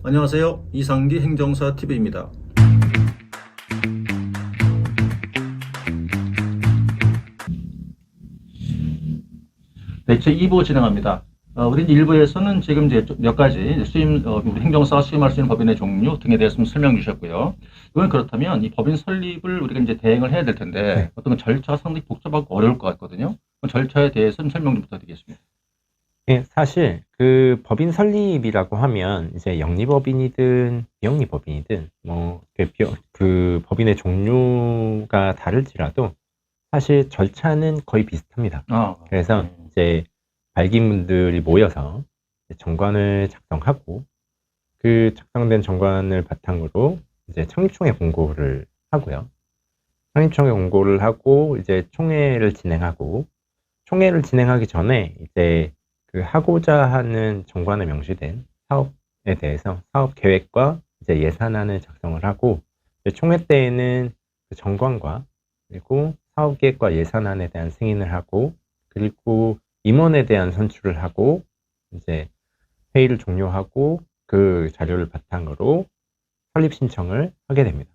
안녕하세요. 이상기 행정사 TV입니다. 네, 제 2부 진행합니다. 우리 1부에서는 지금 이제 몇 가지 우리 행정사가 수임할 수 있는 법인의 종류 등에 대해서 좀 설명 주셨고요. 이건 그렇다면 이 법인 설립을 우리가 이제 대행을 해야 될 텐데 네. 어떤 절차가 상당히 복잡하고 어려울 것 같거든요. 그 절차에 대해서 좀 설명 좀 부탁드리겠습니다. 예, 사실 그 법인 설립이라고 하면 이제 영리법인이든 비영리법인이든 그 법인의 종류가 다를지라도 사실 절차는 거의 비슷합니다. 그래서 이제 발기인분들이 모여서 이제 정관을 작성하고 그 작성된 정관을 바탕으로 이제 창립총회 공고를 하고요. 창립총회 공고를 하고 이제 총회를 진행하고 총회를 진행하기 전에 이제 그 하고자 하는 정관에 명시된 사업에 대해서 사업 계획과 이제 예산안을 작성을 하고 총회 때에는 그 정관과 그리고 사업 계획과 예산안에 대한 승인을 하고 그리고 임원에 대한 선출을 하고 이제 회의를 종료하고 그 자료를 바탕으로 설립 신청을 하게 됩니다.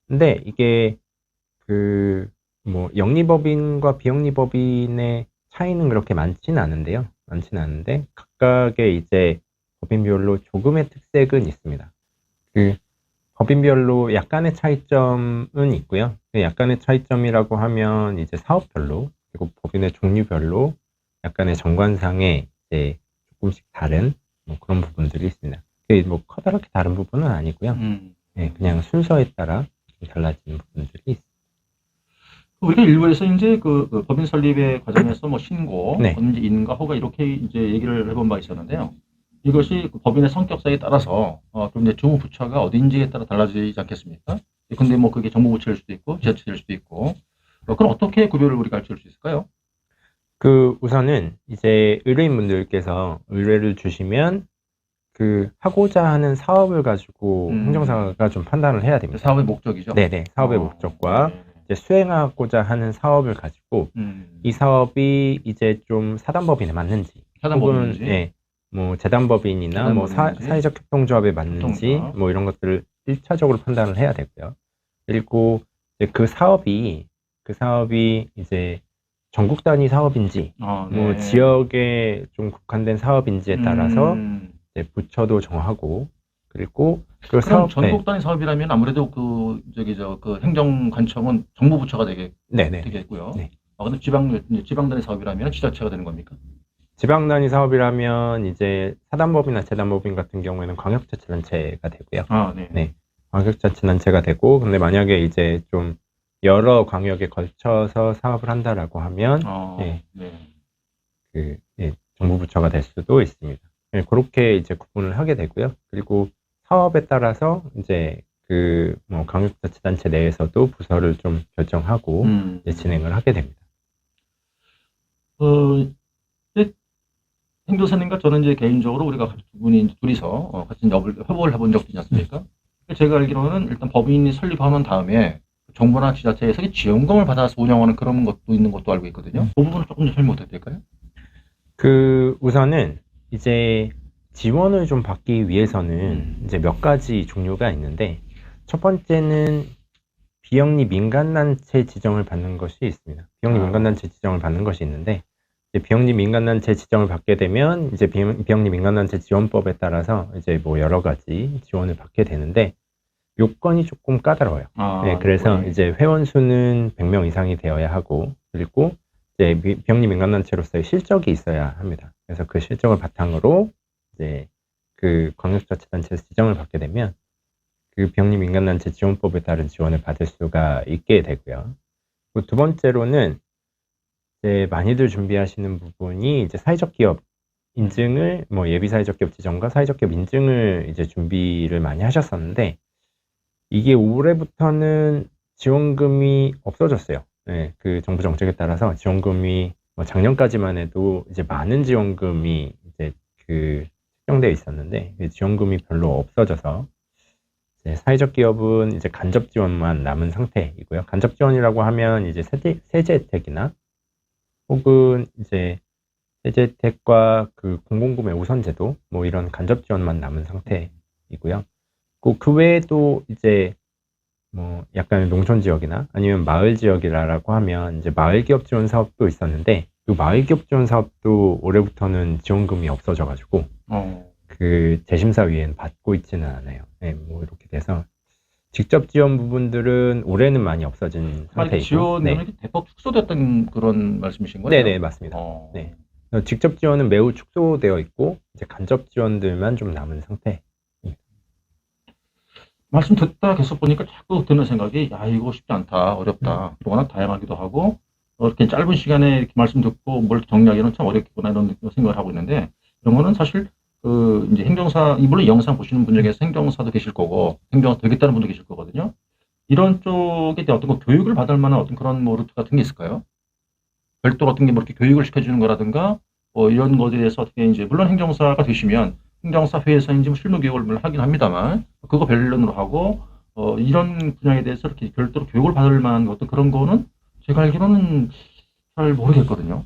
근데 이게 그 영리법인과 비영리법인의 차이는 그렇게 많지는 않은데요. 많지는 않은데 각각의 이제 법인별로 조금의 특색은 있습니다. 그 법인별로 약간의 차이점은 있고요. 그 약간의 차이점이라고 하면 이제 사업별로 그리고 법인의 종류별로 약간의 정관상의 이제 조금씩 다른 그런 부분들이 있습니다. 그게 커다랗게 다른 부분은 아니고요. 네, 그냥 순서에 따라 좀 달라지는 부분들이 있습니다. 우리가 일부에서 이제 그 법인 설립의 과정에서 신고, 네. 인가, 허가 이렇게 이제 얘기를 해본 바 있었는데요. 이것이 그 법인의 성격사에 따라서 그럼 이제 주무부처가 어딘지에 따라 달라지지 않겠습니까? 근데 그게 정부부처일 수도 있고 지자체일 수도 있고 그럼 어떻게 구별을 우리가 할 수 있을까요? 그 우선은 이제 의뢰인분들께서 의뢰를 주시면 그 하고자 하는 사업을 가지고 행정사가 좀 판단을 해야 됩니다. 사업의 목적이죠? 네네. 사업의 목적과 이제 수행하고자 하는 사업을 가지고 이 사업이 이제 좀 사단법인에 맞는지 사단법인인지? 혹은 재단법인이나 사회적 협동조합에 맞는지 이런 것들을 1차적으로 판단을 해야 되고요. 그리고 이제 그 사업이 이제 전국 단위 사업인지 지역에 좀 국한된 사업인지에 따라서 이제 부처도 정하고 그리고 그 그럼 전국 단위 사업이라면 아무래도 그 행정관청은 정부부처가 되겠고요. 네. 근데 지방 단위 사업이라면 지자체가 되는 겁니까? 지방 단위 사업이라면 이제 사단법인이나 재단법인 같은 경우에는 광역자치단체가 되고요. 네. 광역자치단체가 되고 근데 만약에 이제 좀 여러 광역에 걸쳐서 사업을 한다라고 하면 정부 부처가 될 수도 있습니다. 네, 그렇게 이제 구분을 하게 되고요. 그리고 사업에 따라서 이제 광역자치단체 내에서도 부서를 좀 결정하고 이제 진행을 하게 됩니다. 행정사님과 저는 이제 개인적으로 우리가 둘이서 같이 협업을 해본 적도 있지 않습니까? 제가 알기로는 일단 법인이 설립하는 다음에 정부나 지자체에서 지원금을 받아서 운영하는 그런 것도 있는 것도 알고 있거든요. 그 부분을 조금 더 설명 부탁드릴까요? 우선은 이제 지원을 좀 받기 위해서는 이제 몇 가지 종류가 있는데 첫 번째는 비영리 민간단체 지정을 받는 것이 있습니다. 비영리 민간단체 지정을 받는 것이 있는데 비영리 민간단체 지정을 받게 되면 이제 비영리 민간단체 지원법에 따라서 이제 여러 가지 지원을 받게 되는데 요건이 조금 까다로워요. 그래서 이제 회원 수는 100명 이상이 되어야 하고 그리고 이제 비영리 민간단체로서의 실적이 있어야 합니다. 그래서 그 실적을 바탕으로 이제 그 광역자치단체에서 지정을 받게 되면 그 비영리 민간단체 지원법에 따른 지원을 받을 수가 있게 되고요. 두 번째로는 이제 많이들 준비하시는 부분이 이제 사회적 기업 인증을 예비 사회적 기업 지정과 사회적 기업 인증을 이제 준비를 많이 하셨었는데 이게 올해부터는 지원금이 없어졌어요. 네, 그 정부 정책에 따라서 지원금이 작년까지만 해도 이제 많은 지원금이 이제 책정되어 있었는데 지원금이 별로 없어져서 이제 사회적 기업은 이제 간접 지원만 남은 상태이고요. 간접 지원이라고 하면 이제 세제 혜택이나 혹은 이제 세제 혜택과 그 공공구매 우선제도 이런 간접 지원만 남은 상태인 정도이고요. 그 외에도 이제 뭐 약간 농촌 지역이나 아니면 마을 지역이라고 하면 이제 마을 기업 지원 사업도 있었는데 그 마을 기업 지원 사업도 올해부터는 지원금이 없어져가지고 그 재심사위에는 받고 있지는 않아요. 네, 뭐 이렇게 돼서 직접 지원 부분들은 올해는 많이 없어진 상태이고. 지원금이 네. 대폭 축소됐던 그런 말씀이신 거예요? 네네, 맞습니다. 네. 직접 지원은 매우 축소되어 있고 이제 간접 지원들만 좀 남은 상태. 말씀 듣다 계속 보니까 자꾸 드는 생각이, 야, 이거 쉽지 않다, 어렵다. 워낙 다양하기도 하고, 이렇게 짧은 시간에 이렇게 말씀 듣고 뭘 정리하기는 참 어렵겠구나, 이런 생각을 하고 있는데, 이런 거는 사실, 이제 행정사, 물론 이 영상 보시는 분 중에서 행정사도 계실 거고, 행정사 되겠다는 분도 계실 거거든요. 이런 쪽에 대한 어떤 거 교육을 받을 만한 어떤 그런 뭐 루트 같은 게 있을까요? 별도로 어떤 게 뭐 이렇게 교육을 시켜주는 거라든가, 이런 것에 대해서 어떻게 이제, 물론 행정사가 되시면, 행정사 회에서인지 뭐 실무 교육을 물론 하긴 합니다만, 그거 별론으로 하고, 이런 분야에 대해서 이렇게 별도로 교육을 받을 만한 어떤 그런 거는 제가 알기로는 잘 모르겠거든요.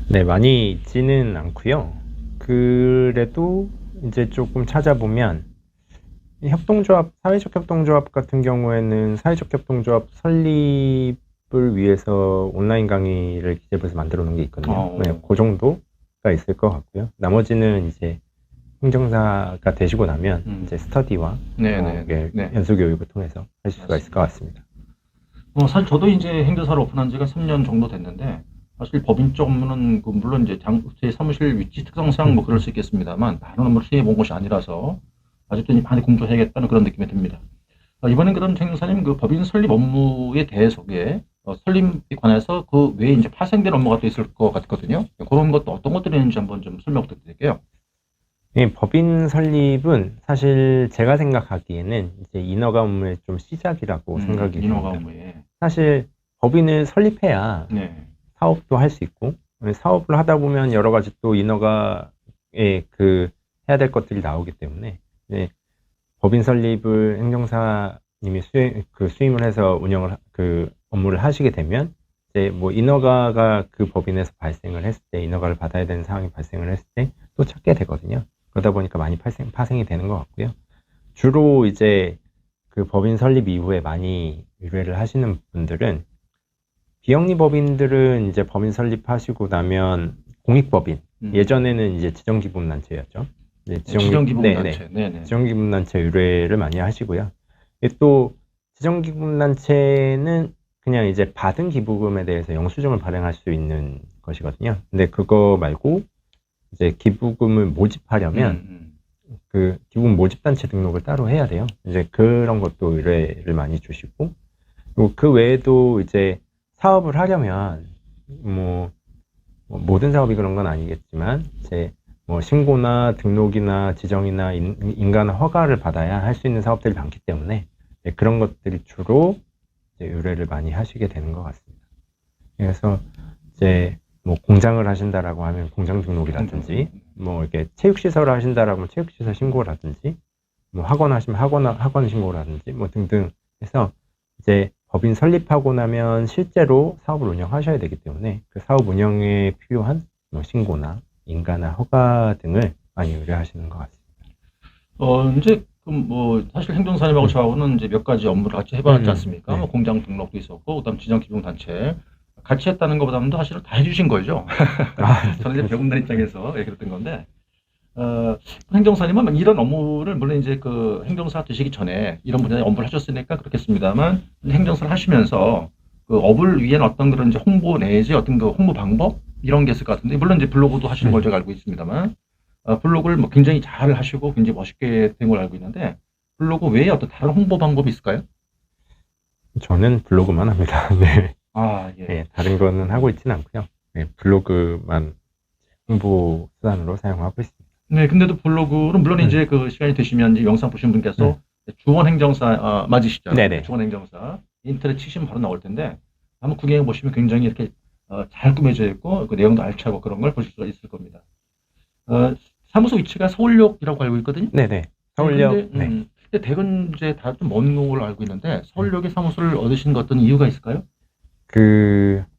네, 많이 있지는 않고요. 그래도 이제 조금 찾아보면 협동조합, 사회적 협동조합 같은 경우에는 사회적 협동조합 설립을 위해서 온라인 강의를 기재부에서 만들어 놓은 게 있거든요. 네, 그 정도가 있을 것 같고요. 나머지는 이제 행정사가 되시고 나면 이제 스터디와 연수 교육을 통해서 하실 수가 있을 것 같습니다. 사실 저도 이제 행정사를 오픈한 지가 3년 정도 됐는데, 사실 법인 쪽 업무는 물론 이제 제 사무실 위치 특성상 뭐 그럴 수 있겠습니다만, 많은 업무를 수행해 본 것이 아니라서 아직도 많이 공부해야겠다는 그런 느낌이 듭니다. 이번엔 그럼 행정사님 그 법인 설립 업무에 대해서 설립에 관해서 그 외에 이제 파생된 업무가 또 있을 것 같거든요. 그런 것도 어떤 것들이 있는지 한번 좀 설명 부탁드릴게요. 네, 법인 설립은 사실 제가 생각하기에는 이제 인허가 업무의 좀 시작이라고 생각이 인허가 듭니다. 업무에. 사실 법인을 설립해야 네. 사업도 할 수 있고 사업을 하다 보면 여러 가지 또 인허가에 해야 될 것들이 나오기 때문에 법인 설립을 행정사님이 수임을 해서 업무를 하시게 되면 이제 뭐 인허가가 그 법인에서 발생을 했을 때 인허가를 받아야 되는 상황이 발생을 했을 때 또 찾게 되거든요. 그러다 보니까 많이 파생이 되는 것 같고요. 주로 이제 그 법인 설립 이후에 많이 의뢰를 하시는 분들은 비영리 법인들은 이제 법인 설립하시고 나면 공익법인, 예전에는 이제 지정기부단체였죠. 지정기부단체. 지정기부단체 의뢰를 많이 하시고요. 또 지정기부단체는 그냥 이제 받은 기부금에 대해서 영수증을 발행할 수 있는 것이거든요. 근데 그거 말고 이제 기부금을 모집하려면 그 기부금 모집단체 등록을 따로 해야 돼요. 이제 그런 것도 의뢰를 많이 주시고, 그리고 그 외에도 이제 사업을 하려면 뭐 모든 사업이 그런 건 아니겠지만 이제 뭐 신고나 등록이나 지정이나 인가나 허가를 받아야 할 수 있는 사업들이 많기 때문에 그런 것들이 주로 이제 의뢰를 많이 하시게 되는 것 같습니다. 그래서 이제 뭐 공장을 하신다라고 하면 공장 등록이라든지 뭐 이렇게 체육시설을 하신다라고 하면 체육시설 신고라든지 뭐 학원 하시면 학원 신고라든지 뭐 등등 해서 이제 법인 설립하고 나면 실제로 사업을 운영하셔야 되기 때문에 그 사업 운영에 필요한 뭐 신고나 인가나 허가 등을 많이 의뢰하시는 것 같습니다. 이제 뭐 사실 행정사님하고 저하고는 이제 몇 가지 업무를 같이 해봤지 않습니까? 뭐 공장 등록도 있었고, 그다음 지정기부단체 같이 했다는 것보다는 사실은 다 해주신 거죠. 저는 이제 배운다는 입장에서 그랬던 건데, 행정사님은 이런 업무를 물론 이제 그 행정사 되시기 전에 이런 분야에 업무를 하셨으니까 그렇겠습니다만, 행정사를 하시면서 그 업을 위한 어떤 그런 이제 홍보 내지 어떤 그 홍보 방법 이런 게 있을 것 같은데, 물론 이제 블로그도 하시는 걸 제가 알고 있습니다만, 블로그를 뭐 굉장히 잘 하시고 굉장히 멋있게 된 걸 알고 있는데, 블로그 외에 어떤 다른 홍보 방법이 있을까요? 저는 블로그만 합니다. 네. 예. 네, 다른 거는 하고 있지는 않고요. 네, 블로그만 홍보 수단으로 사용하고 있습니다. 네, 근데도 블로그는 물론 이제 그 시간이 되시면 이제 영상 보신 분께서 주원 행정사 맞으시죠? 네네. 주원 행정사 인터넷 치시면 바로 나올 텐데 한번 구경해 보시면 굉장히 이렇게 잘 꾸며져 있고 그 내용도 알차고 그런 걸 보실 수가 있을 겁니다. 사무소 위치가 서울역이라고 알고 있거든요. 네네. 서울역. 근데 대건 이제 다 좀 먼 걸로 알고 있는데 서울역에 사무소를 얻으신 어떤 이유가 있을까요?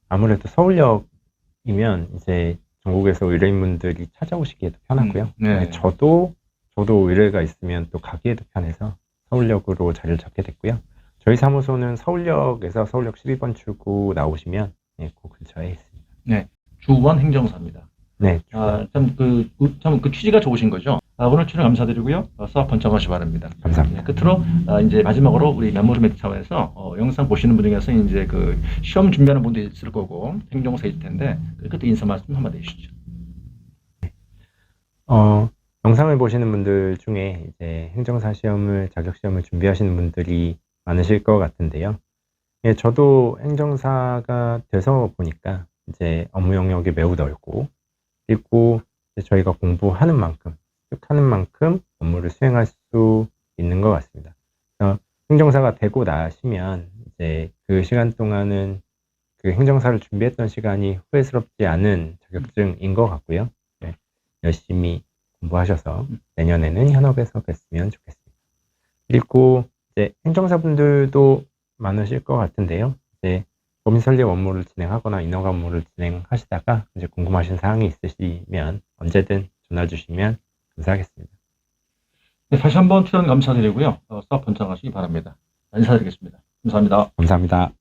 아무래도 서울역이면 이제 전국에서 의뢰인분들이 찾아오시기에도 편하고요. 저도 저도 의뢰가 있으면 또 가기에도 편해서 서울역으로 자리를 잡게 됐고요. 저희 사무소는 서울역에서 서울역 12번 출구 나오시면 예, 그 근처에 있습니다. 주원 행정사입니다. 네, 참 그 취지가 좋으신 거죠. 오늘 출연 감사드리고요. 수업 번창하시 바랍니다. 감사합니다. 끝으로 이제 마지막으로 우리 메모리맥 차원에서 영상 보시는 분 중에서 이제 그 시험 준비하는 분도 있을 거고 행정사일 텐데 그때 인사 말씀 한마디 해주시죠. 영상을 보시는 분들 중에 이제 행정사 시험을, 자격 시험을 준비하시는 분들이 많으실 것 같은데요. 예, 저도 행정사가 돼서 보니까 이제 업무 영역이 매우 넓고, 그리고 이제 저희가 공부하는 만큼, 습득하는 만큼 업무를 수행할 수 있는 것 같습니다. 그래서 행정사가 되고 나시면 이제 그 시간 동안은 그 행정사를 준비했던 시간이 후회스럽지 않은 자격증인 것 같고요. 네, 열심히 공부하셔서 내년에는 현업에서 뵀으면 좋겠습니다. 그리고 이제 행정사분들도 많으실 것 같은데요. 이제 법인 설립 업무를 진행하거나 인허가 업무를 진행하시다가 이제 궁금하신 사항이 있으시면 언제든 전화 주시면 감사하겠습니다. 네, 다시 한번 출연 감사드리고요. 수업 번창하시기 바랍니다. 인사드리겠습니다. 감사합니다. 감사합니다.